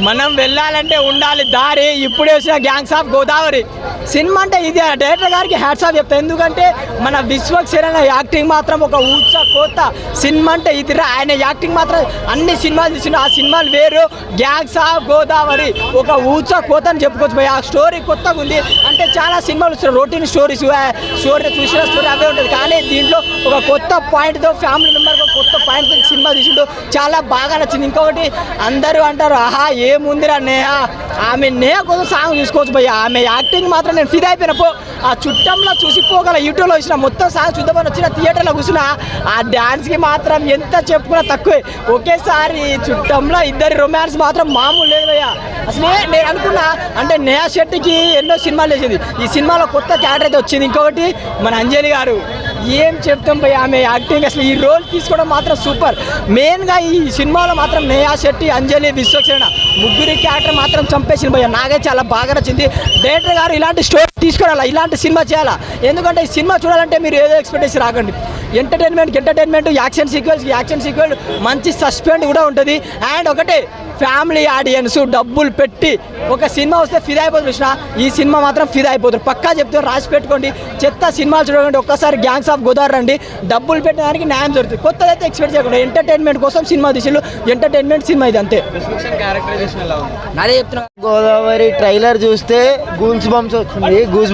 మనం వెళ్ళాలంటే ఉండాలి దారి. ఇప్పుడే వచ్చిన గ్యాంగ్స్ ఆఫ్ గోదావరి సినిమా అంటే ఇది. డైరెక్టర్ గారికి హ్యాట్స్ ఆఫ్ చెప్తాను, ఎందుకంటే మన విశ్వక్సేన యాక్టింగ్ మాత్రం ఒక ఊచ కోత. సినిమా అంటే ఇది, ఆయన యాక్టింగ్ మాత్రం అన్ని సినిమాలు తీసిన ఆ సినిమాలు వేరు. గ్యాంగ్స్ ఆఫ్ గోదావరి ఒక ఊచ కోత అని చెప్పుకోవచ్చు భయ్య. ఆ స్టోరీ కొత్తగా ఉంది. అంటే చాలా సినిమాలు వస్తున్నాయి రొటీన్ స్టోరీస్, స్టోరీ చూసిన స్టోరీ అవే ఉంటుంది, కానీ దీంట్లో ఒక కొత్త పాయింట్తో ఫ్యామిలీ మెంబర్గా కొత్త పాయింట్తో సినిమా తీసిండు. చాలా బాగా నచ్చింది. ఇంకొకటి అందరూ అంటారు ఆహా ఏముందిరా నేహ, ఆమె నేహ కోసం సాంగ్ చూసుకోవచ్చు భయ్య. ఆమె యాక్టింగ్ మాత్రం నేను ఫిదా అయిపోయినప్పుడు ఆ చుట్టంలో చూసిపోగల. యూట్యూబ్లో వచ్చిన మొత్తం సాంగ్ చూద్దామని వచ్చిన థియేటర్లో కూర్చున్నా ఆ డ్యాన్స్కి మాత్రం ఎంత చెప్పుకున్నా తక్కువే. ఒకేసారి చుట్టంలో ఇద్దరి రొమాన్స్ మాత్రం మామూలు లేదు భయ్య. అసలు నేను అనుకున్నా అంటే నేహా శెట్టికి ఎన్నో సినిమాలు చేసింది, ఈ సినిమాలో కొత్త క్యారెక్టర్ అయితే వచ్చింది. ఇంకొకటి మన అంజలి గారు ఏం చెప్తాం భయ్య, ఆమె యాక్టింగ్ అసలు ఈ రోల్ తీసుకోవడం మాత్రం సూపర్. మెయిన్గా ఈ సినిమాలో మాత్రం నేహా శెట్టి, అంజలి, విశ్వక్సేన ముగ్గురి క్యారెక్టర్ మాత్రం చంపేసింది భయ్య. నాకే చాలా బాగా నచ్చింది. డైరెక్టర్ గారు ఇలాంటి స్టోరీ తీసుకురాలా, ఇలాంటి సినిమా చేయాలా. ఎందుకంటే ఈ సినిమా చూడాలంటే మీరు ఏదో ఎక్స్పెక్టేషన్ రాకండి. ఎంటర్టైన్మెంట్, యాక్షన్ సీక్వెన్స్, మంచి సస్పెండ్ కూడా ఉంటుంది. అండ్ ఒకటే ఫ్యామిలీ ఆడియన్స్ డబ్బులు పెట్టి ఒక సినిమా వస్తే ఫిదా అయిపోతుంది కృష్ణ. ఈ సినిమా మాత్రం ఫిదా అయిపోతుంది పక్కా చెప్తారు, రాసి పెట్టుకోండి. చెత్త సినిమాలు చూడకండి, ఒక్కసారి గ్యాంగ్స్ ఆఫ్ గోదావరి రండి. డబ్బులు పెట్టడానికి న్యాయం జరుగుతుంది. కొత్తదైతే ఎక్స్పెక్ట్ చేయకుండా ఎంటర్టైన్మెంట్ కోసం సినిమా తీసిళ్ళు. ఎంటర్టైన్మెంట్ సినిమా ఇది అంతే. అదే చెప్తున్నా. గోదావరి ట్రైలర్ చూస్తే గూస్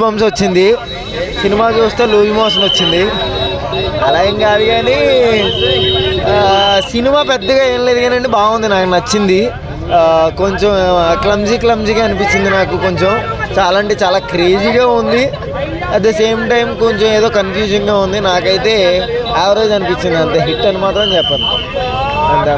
బంప్స్ వచ్చింది. సినిమా చూస్తే లూజ్ మోషన్ వచ్చింది. అలా ఏం కాదు కానీ సినిమా పెద్దగా ఏం లేదు కానీ బాగుంది, నాకు నచ్చింది. కొంచెం క్లమ్జీగా అనిపించింది నాకు. కొంచెం చాలా అంటే చాలా క్రేజీగా ఉంది. అట్ ద సేమ్ టైం కొంచెం ఏదో కన్ఫ్యూజింగ్గా ఉంది. నాకైతే యావరేజ్ అనిపించింది, అంతే. హిట్ అని మాత్రం చెప్పను అంతే.